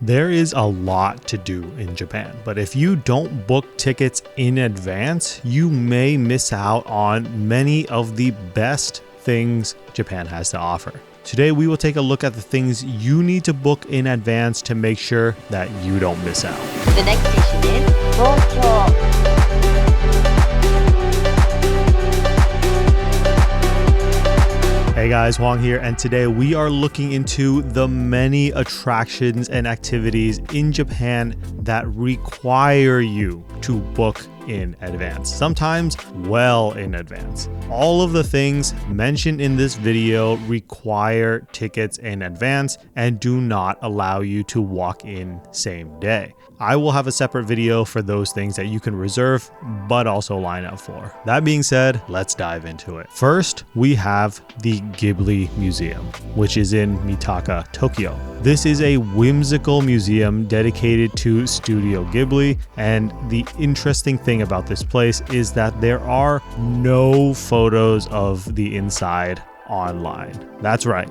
There is a lot to do in Japan, but if you don't book tickets in advance, you may miss out on many of the best things Japan has to offer. Today, we will take a look at the things you need to book in advance to make sure that you don't miss out. The next station is Tokyo. Hey guys, Hoang here, and today we are looking into the many attractions and activities in Japan that require you to book in advance, sometimes well in advance. All of the things mentioned in this video require tickets in advance and do not allow you to walk in same day. I will have a separate video for those things that you can reserve, but also line up for. That being said, let's dive into it. First, we have the Ghibli Museum, which is in Mitaka, Tokyo. This is a whimsical museum dedicated to Studio Ghibli, and the interesting thing about this place is that there are no photos of the inside online. That's right,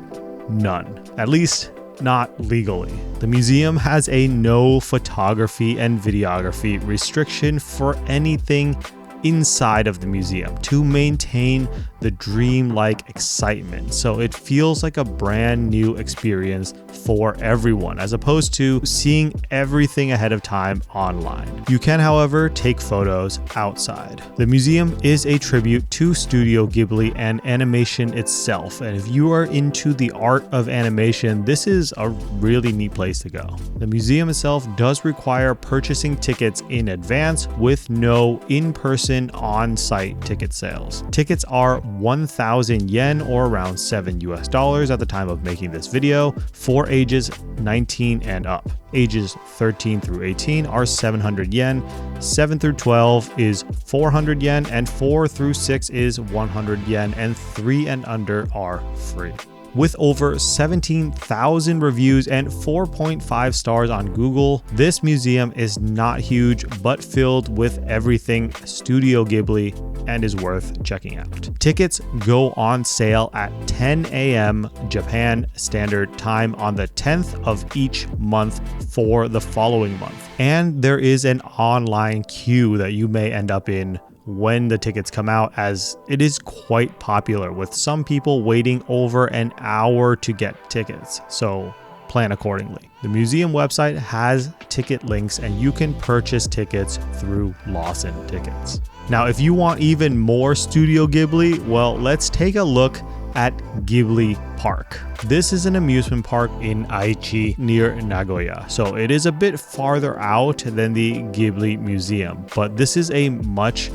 none. At least not legally. The museum has a no photography and videography restriction for anything inside of the museum to maintain the dreamlike excitement. So it feels like a brand new experience for everyone, as opposed to seeing everything ahead of time online. You can, however, take photos outside. The museum is a tribute to Studio Ghibli and animation itself. And if you are into the art of animation, this is a really neat place to go. The museum itself does require purchasing tickets in advance with no in-person on-site ticket sales. Tickets are 1,000 yen or around $7 at the time of making this video for ages 19 and up. Ages 13 through 18 are 700 yen, 7 through 12 is 400 yen, and 4 through 6 is 100 yen, and 3 and under are free. With over 17,000 reviews and 4.5 stars on Google, this museum is not huge, but filled with everything Studio Ghibli and is worth checking out. Tickets go on sale at 10 a.m. Japan Standard Time on the 10th of each month for the following month. And there is an online queue that you may end up in when the tickets come out, as it is quite popular, with some people waiting over an hour to get tickets, so plan accordingly. The museum website has ticket links and you can purchase tickets through Lawson Tickets. Now, if you want even more Studio Ghibli, well, let's take a look at Ghibli Park. This is an amusement park in Aichi near Nagoya, so it is a bit farther out than the Ghibli Museum, but this is a much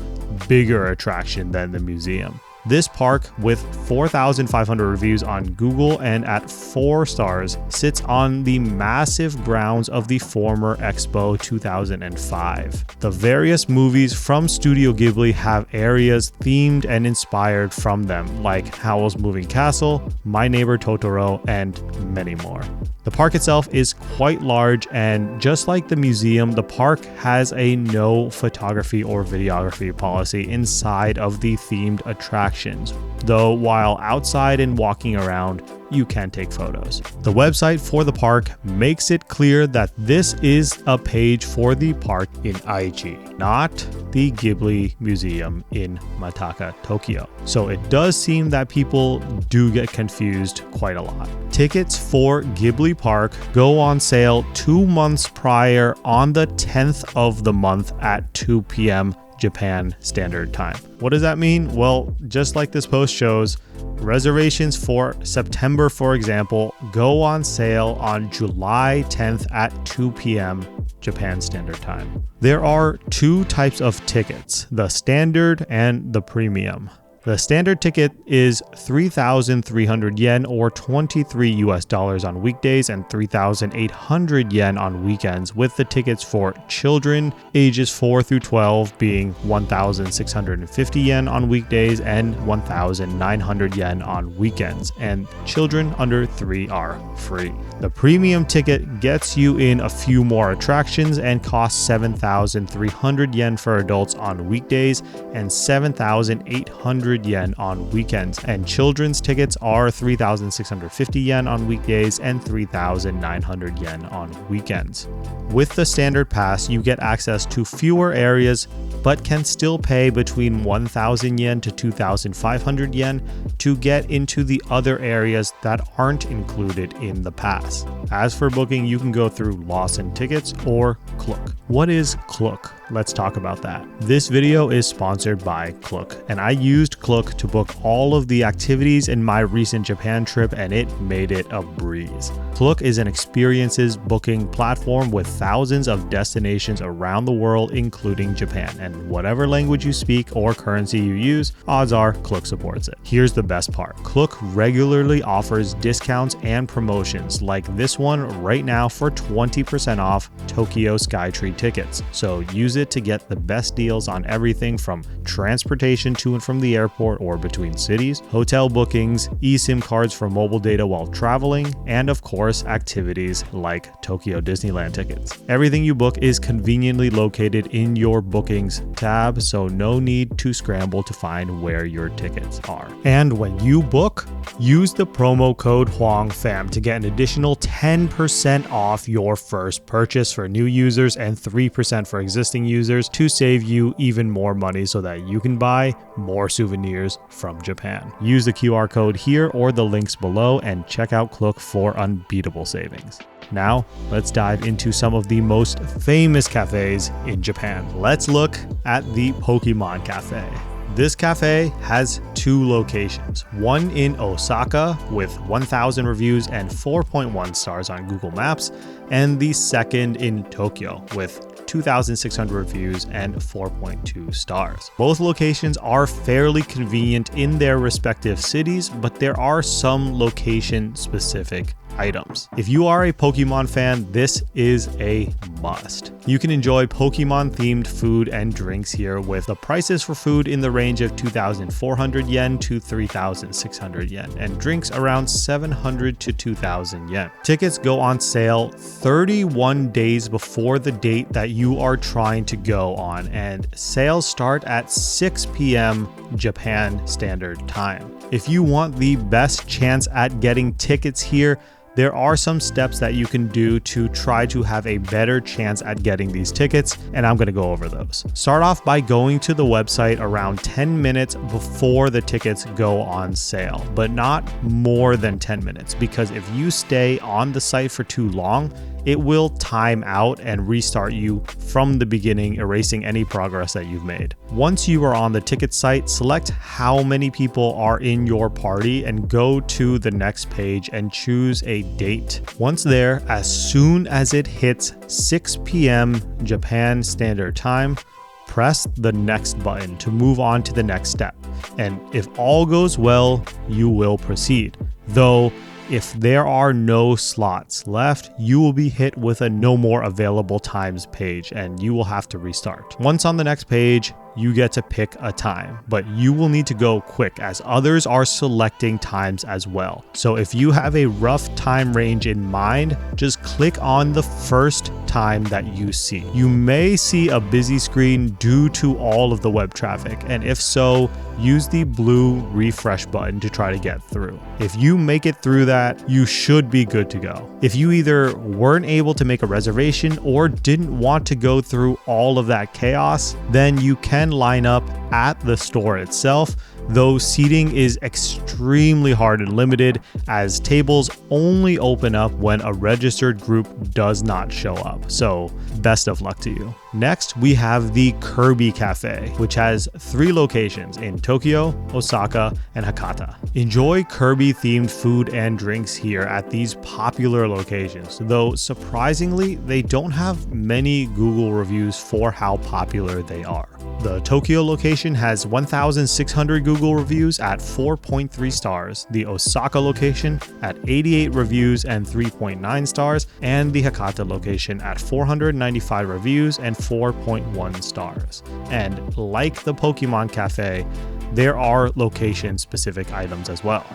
bigger attraction than the museum. This park, with 4,500 reviews on Google and at 4 stars, sits on the massive grounds of the former Expo 2005. The various movies from Studio Ghibli have areas themed and inspired from them, like Howl's Moving Castle, My Neighbor Totoro, and many more. The park itself is quite large, and just like the museum, the park has a no photography or videography policy inside of the themed attractions, though while outside and walking around, you can take photos. The website for the park makes it clear that this is a page for the park in Aichi, not the Ghibli Museum in Mitaka, Tokyo. So it does seem that people do get confused quite a lot. Tickets for Ghibli Park go on sale 2 months prior on the 10th of the month at 2 p.m. Japan Standard Time. What does that mean? Well, just like this post shows, reservations for September, for example, go on sale on July 10th at 2 p.m. Japan Standard Time. There are 2 types of tickets, the standard and the premium. The standard ticket is 3,300 yen or $23 on weekdays and 3,800 yen on weekends, with the tickets for children ages 4 through 12 being 1,650 yen on weekdays and 1,900 yen on weekends, and children under 3 are free. The premium ticket gets you in a few more attractions and costs 7,300 yen for adults on weekdays and 7,800 3,600 yen on weekends, and children's tickets are 3,650 yen on weekdays and 3,900 yen on weekends. With the standard pass, you get access to fewer areas, but can still pay between 1,000 yen to 2,500 yen to get into the other areas that aren't included in the pass. As for booking, you can go through Lawson Tickets or Klook. What is Klook? Let's talk about that. This video is sponsored by Klook, and I used Klook to book all of the activities in my recent Japan trip, and it made it a breeze. Klook is an experiences booking platform with thousands of destinations around the world, including Japan, and whatever language you speak or currency you use, odds are Klook supports it. Here's the best part. Klook regularly offers discounts and promotions like this one right now for 20% off Tokyo Skytree tickets. So use it to get the best deals on everything from transportation to and from the airport or between cities, hotel bookings, eSIM cards for mobile data while traveling, and of course activities like Tokyo Disneyland tickets. Everything you book is conveniently located in your bookings tab, so no need to scramble to find where your tickets are. And when you book, use the promo code Hoang Pham to get an additional 10% off your first purchase for new users and 3% for existing users to save you even more money so that you can buy more souvenirs from Japan. Use the QR code here or the links below and check out Klook for unbeatable savings. Now, let's dive into some of the most famous cafes in Japan. Let's look at the Pokemon Cafe. This cafe has two locations, one in Osaka with 1,000 reviews and 4.1 stars on Google Maps, and the second in Tokyo with 2,600 reviews and 4.2 stars. Both locations are fairly convenient in their respective cities, but there are some location-specific items. If you are a Pokemon fan, this is a must. You can enjoy Pokemon themed food and drinks here with the prices for food in the range of 2,400 yen to 3,600 yen and drinks around 700 to 2,000 yen. Tickets go on sale 31 days before the date that you are trying to go on, and sales start at 6 p.m. Japan Standard Time. If you want the best chance at getting tickets here, there are some steps that you can do to try to have a better chance at getting these tickets, and I'm going to go over those. Start off by going to the website around 10 minutes before the tickets go on sale, but not more than 10 minutes, because if you stay on the site for too long, it will time out and restart you from the beginning, erasing any progress that you've made. Once you are on the ticket site, select how many people are in your party and go to the next page and choose a date. Once there, as soon as it hits 6 p.m. Japan Standard Time, press the next button to move on to the next step. And if all goes well, you will proceed. Though, if there are no slots left, you will be hit with a no more available times page and you will have to restart. Once on the next page, you get to pick a time, but you will need to go quick as others are selecting times as well. So if you have a rough time range in mind, just click on the first time that you see. You may see a busy screen due to all of the web traffic, and if so, use the blue refresh button to try to get through. If you make it through that, you should be good to go. If you either weren't able to make a reservation or didn't want to go through all of that chaos, then you can line up at the store itself, though seating is extremely hard and limited as tables only open up when a registered group does not show up. So best of luck to you. Next, we have the Kirby Cafe, which has 3 locations in Tokyo, Osaka, and Hakata. Enjoy Kirby themed food and drinks here at these popular locations, though surprisingly, they don't have many Google reviews for how popular they are. The Tokyo location has 1,600 Google reviews at 4.3 stars, the Osaka location at 88 reviews and 3.9 stars, and the Hakata location at 495 reviews and 4.1 stars. And like the Pokemon Cafe, there are location-specific items as well.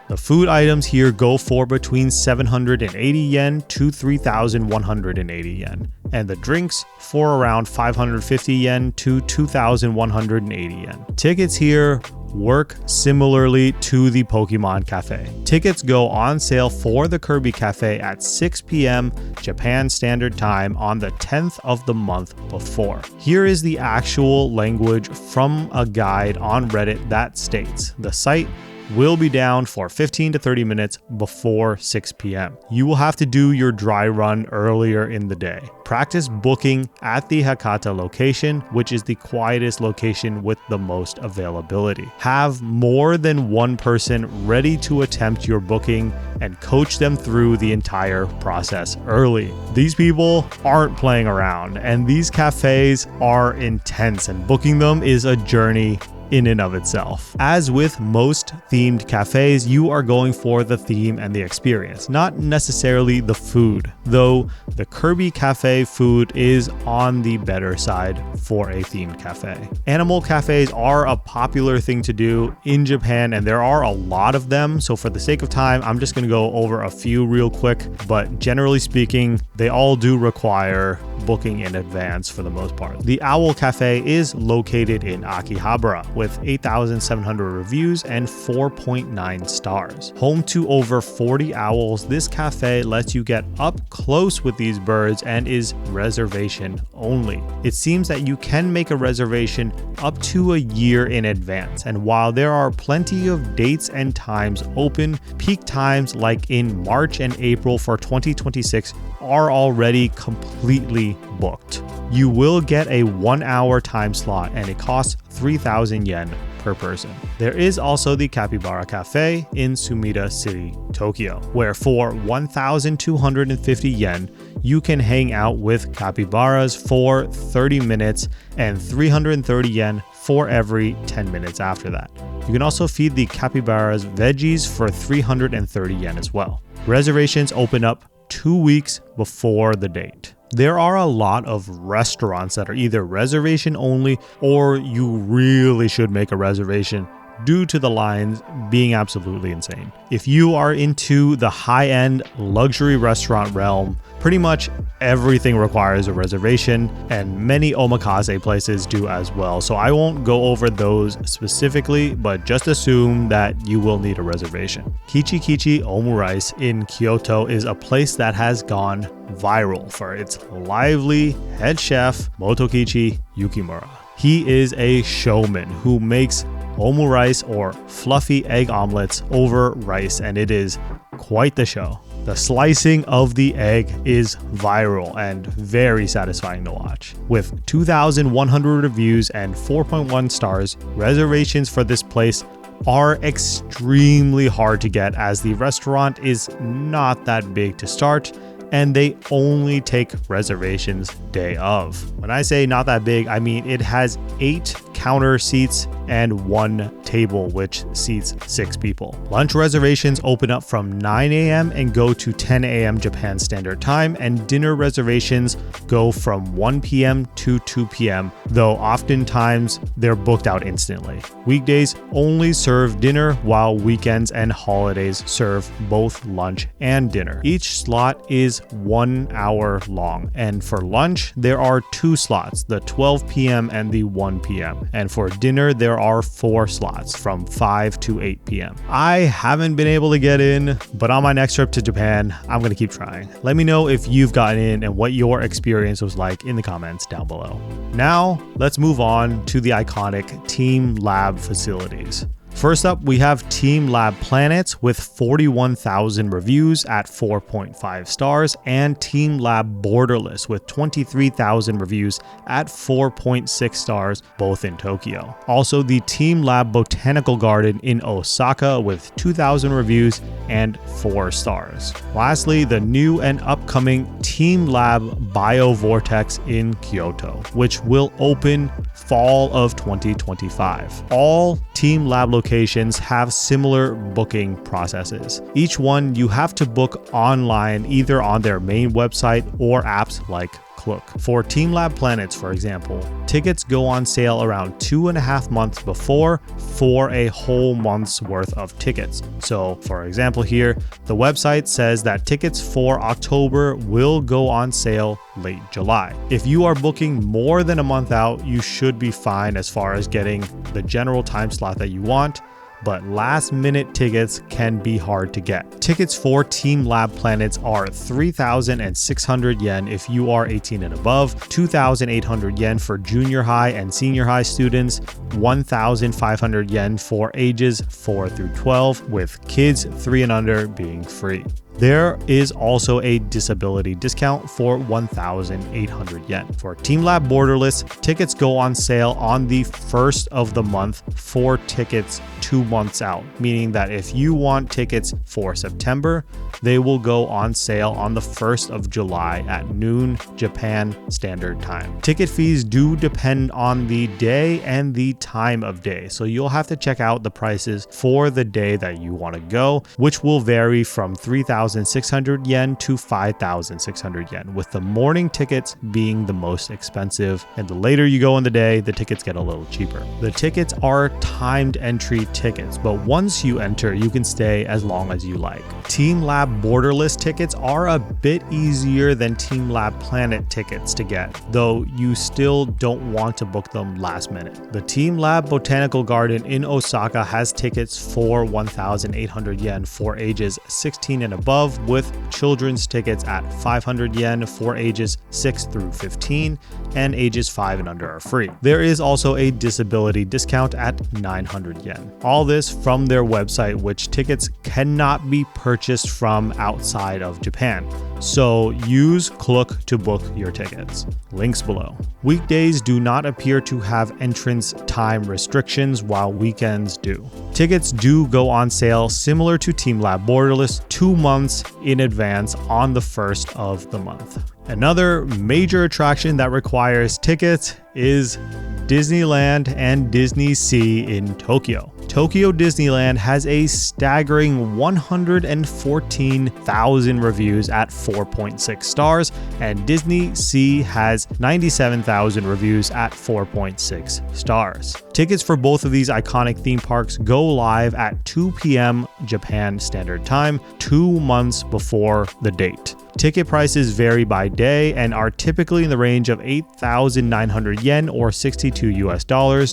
The food items here go for between 780 yen to 3,180 yen, and the drinks for around 550 yen to 2,180 yen. Tickets here work similarly to the Pokemon Cafe. Tickets go on sale for the Kirby Cafe at 6 p.m. Japan Standard Time on the 10th of the month before. Here is the actual language from a guide on Reddit that states, the site will be down for 15 to 30 minutes before 6 p.m. You will have to do your dry run earlier in the day. Practice booking at the Hakata location, which is the quietest location with the most availability. Have more than one person ready to attempt your booking and coach them through the entire process early. These people aren't playing around, and these cafes are intense, and booking them is a journey in and of itself. As with most themed cafes, you are going for the theme and the experience, not necessarily the food, though the Kirby Cafe food is on the better side for a themed cafe. Animal cafes are a popular thing to do in Japan, and there are a lot of them, so for the sake of time, I'm just going to go over a few real quick, but generally speaking, they all do require booking in advance for the most part. The Owl Cafe is located in Akihabara with 8,700 reviews and 4.9 stars. Home to over 40 owls, this cafe lets you get up close with these birds and is reservation only. It seems that you can make a reservation up to a year in advance, and while there are plenty of dates and times open, peak times like in March and April for 2026 are already completely booked. You will get a 1-hour time slot and it costs 3,000 yen per person. There is also the Capybara Cafe in Sumida City, Tokyo, where for 1,250 yen, you can hang out with capybaras for 30 minutes and 330 yen for every 10 minutes after that. You can also feed the capybaras veggies for 330 yen as well. Reservations open up 2 weeks before the date. There are a lot of restaurants that are either reservation only or you really should make a reservation due to the lines being absolutely insane. If you are into the high-end luxury restaurant realm, pretty much everything requires a reservation, and many omakase places do as well. So I won't go over those specifically, but just assume that you will need a reservation. Kichi Kichi Omurice in Kyoto is a place that has gone viral for its lively head chef, Motokichi Yukimura. He is a showman who makes omurice or fluffy egg omelets over rice, and it is quite the show. The slicing of the egg is viral and very satisfying to watch. With 2,100 reviews and 4.1 stars, reservations for this place are extremely hard to get as the restaurant is not that big to start, and they only take reservations day of. When I say not that big, I mean it has 8 counter seats and 1 table, which seats 6 people. Lunch reservations open up from 9 a.m. and go to 10 a.m. Japan Standard Time, and dinner reservations go from 1 p.m. to 2 p.m., though oftentimes they're booked out instantly. Weekdays only serve dinner, while weekends and holidays serve both lunch and dinner. Each slot is 1 hour long, and for lunch there are 2 slots, the 12 p.m. and the 1 p.m. And for dinner there are 4 slots from 5 to 8 p.m. I haven't been able to get in, but on my next trip to Japan, I'm going to keep trying. Let me know if you've gotten in and what your experience was like in the comments down below. Now, let's move on to the iconic TeamLab facilities. First up, we have TeamLab Planets with 41,000 reviews at 4.5 stars, and TeamLab Borderless with 23,000 reviews at 4.6 stars, both in Tokyo. Also, the TeamLab Botanical Garden in Osaka with 2,000 reviews and 4 stars. Lastly, the new and upcoming TeamLab BioVortex in Kyoto, which will open fall of 2025. All TeamLab locations have similar booking processes. Each one you have to book online, either on their main website or apps like Klook. For TeamLab Planets, for example, tickets go on sale around 2.5 months before for a whole month's worth of tickets. So, for example here, the website says that tickets for October will go on sale late July. If you are booking more than a month out, you should be fine as far as getting the general time slot that you want, but last minute tickets can be hard to get. Tickets for TeamLab Planets are 3,600 yen if you are 18 and above, 2,800 yen for junior high and senior high students, 1,500 yen for ages 4 through 12, with kids 3 and under being free. There is also a disability discount for 1,800 yen. For TeamLab Borderless, tickets go on sale on the first of the month for tickets 2 months out, meaning that if you want tickets for September, they will go on sale on the 1st of July at noon Japan Standard Time. Ticket fees do depend on the day and the time of day, so you'll have to check out the prices for the day that you want to go, which will vary from 3,600 yen to 5,600 yen, with the morning tickets being the most expensive, and the later you go in the day, the tickets get a little cheaper. The tickets are timed entry tickets, but once you enter, you can stay as long as you like. TeamLab Borderless tickets are a bit easier than TeamLab Planet tickets to get, though you still don't want to book them last minute. The TeamLab Botanical Garden in Osaka has tickets for 1,800 yen for ages 16 and above, with children's tickets at 500 yen for ages 6 through 15, and ages 5 and under are free. There is also a disability discount at 900 yen. All this from their website, which tickets cannot be purchased from outside of Japan. So use Klook to book your tickets. Links below. Weekdays do not appear to have entrance time restrictions, while weekends do. Tickets do go on sale similar to TeamLab Borderless 2 months in advance on the 1st of the month. Another major attraction that requires tickets is Disneyland and DisneySea in Tokyo. Tokyo Disneyland has a staggering 114,000 reviews at 4.6 stars, and DisneySea has 97,000 reviews at 4.6 stars. Tickets for both of these iconic theme parks go live at 2 p.m. Japan Standard Time, 2 months before the date. Ticket prices vary by day and are typically in the range of 8,900 yen or $62 US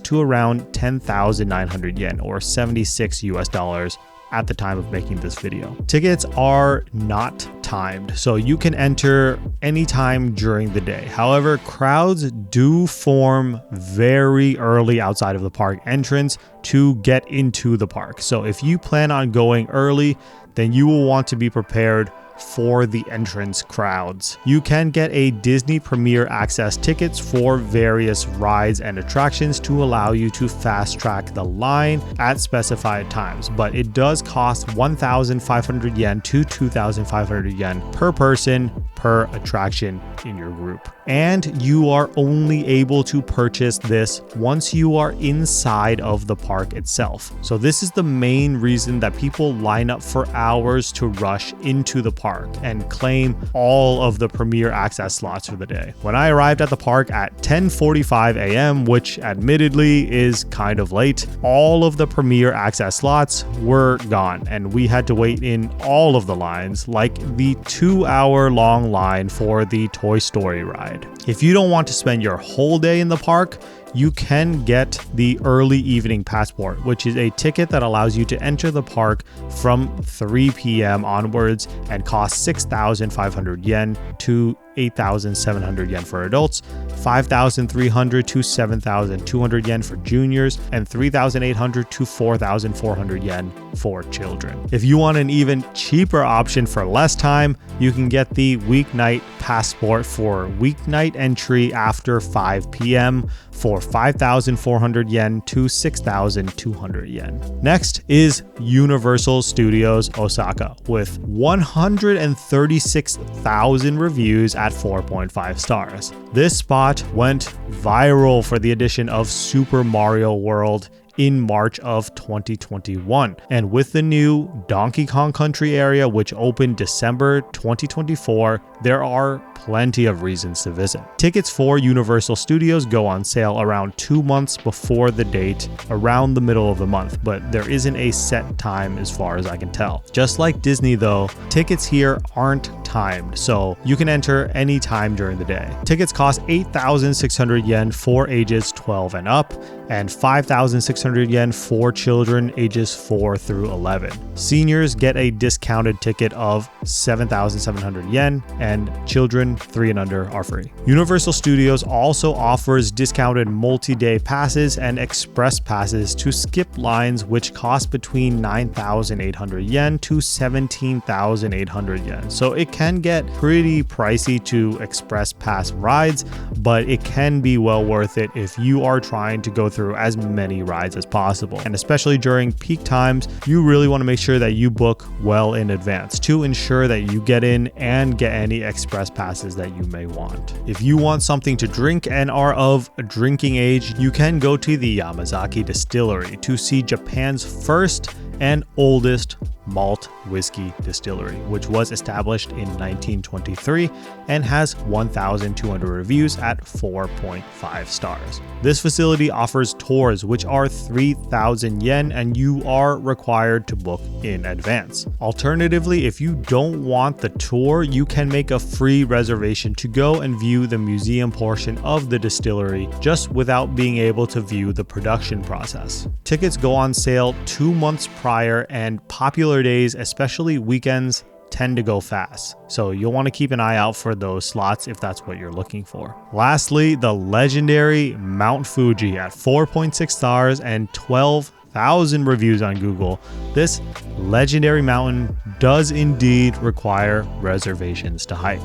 to around 10,900 yen or $76 US at the time of making this video. Tickets are not timed, so you can enter anytime during the day. However, crowds do form very early outside of the park entrance to get into the park. So if you plan on going early, then you will want to be prepared for the entrance crowds. You can get a Disney Premier Access tickets for various rides and attractions to allow you to fast track the line at specified times, but it does cost 1,500 yen to 2,500 yen per person per attraction in your group. And you are only able to purchase this once you are inside of the park itself. So this is the main reason that people line up for hours to rush into the park and claim all of the Premier Access slots for the day. When I arrived at the park at 10:45 a.m., which admittedly is kind of late, all of the Premier Access slots were gone, and we had to wait in all of the lines, like the 2-hour-long line for the Toy Story ride. If you don't want to spend your whole day in the park, you can get the early evening passport, which is a ticket that allows you to enter the park from 3 p.m. onwards and costs 6,500 yen to 8,700 yen for adults, 5,300 to 7,200 yen for juniors, and 3,800 to 4,400 yen for children. If you want an even cheaper option for less time, you can get the weeknight passport for weeknight entry after 5 p.m. for 5,400 yen to 6,200 yen. Next is Universal Studios Osaka with 136,000 reviews at 4.5 stars. This spot went viral for the addition of Super Mario World in March of 2021. And with the new Donkey Kong Country area, which opened December 2024, there are plenty of reasons to visit. Tickets for Universal Studios go on sale around 2 months before the date, around the middle of the month, but there isn't a set time as far as I can tell. Just like Disney though, tickets here aren't timed, so you can enter any time during the day. Tickets cost 8,600 yen for ages 12 and up, and 5,600 yen for children ages 4 through 11. Seniors get a discounted ticket of 7,700 yen, and children 3 and under are free. Universal Studios also offers discounted multi-day passes and express passes to skip lines, which cost between 9,800 yen to 17,800 yen. So it can get pretty pricey to express pass rides, but it can be well worth it if you are trying to go through as many rides as possible. And especially during peak times, you really want to make sure that you book well in advance to ensure that you get in and get any express passes that you may want. If you want something to drink and are of drinking age, you can go to the Yamazaki Distillery to see Japan's first and oldest malt whiskey distillery, which was established in 1923 and has 1,200 reviews at 4.5 stars. This facility offers tours which are 3,000 yen and you are required to book in advance. Alternatively, if you don't want the tour, you can make a free reservation to go and view the museum portion of the distillery just without being able to view the production process. Tickets go on sale 2 months prior, and popular days, especially weekends, tend to go fast. So you'll want to keep an eye out for those slots if that's what you're looking for. Lastly, the legendary Mount Fuji at 4.6 stars and 12,000 reviews on Google. This legendary mountain does indeed require reservations to hike.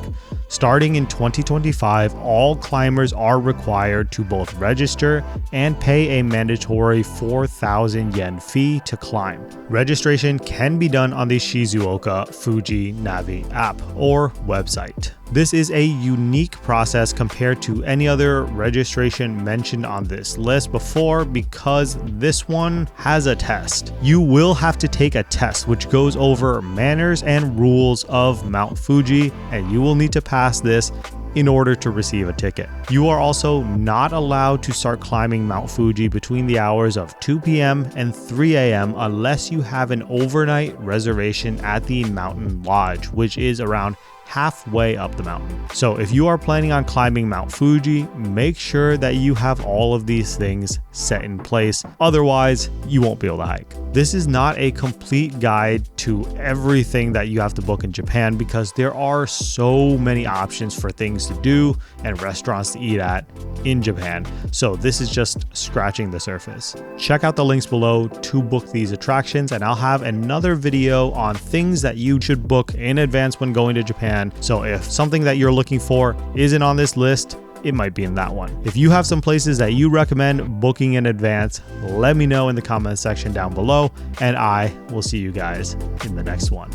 Starting in 2025, all climbers are required to both register and pay a mandatory 4,000 yen fee to climb. Registration can be done on the Shizuoka Fuji Navi app or website. This is a unique process compared to any other registration mentioned on this list before because this one has a test. You will have to take a test which goes over manners and rules of Mount Fuji, and you will need to pass this in order to receive a ticket. You are also not allowed to start climbing Mount Fuji between the hours of 2 p.m. and 3 a.m. unless you have an overnight reservation at the Mountain Lodge, which is around halfway up the mountain. So if you are planning on climbing Mount Fuji, make sure that you have all of these things set in place. Otherwise, you won't be able to hike. This is not a complete guide to everything that you have to book in Japan because there are so many options for things to do and restaurants to eat at in Japan. So this is just scratching the surface. Check out the links below to book these attractions, and I'll have another video on things that you should book in advance when going to Japan. So if something that you're looking for isn't on this list, it might be in that one. If you have some places that you recommend booking in advance, let me know in the comment section down below, and I will see you guys in the next one.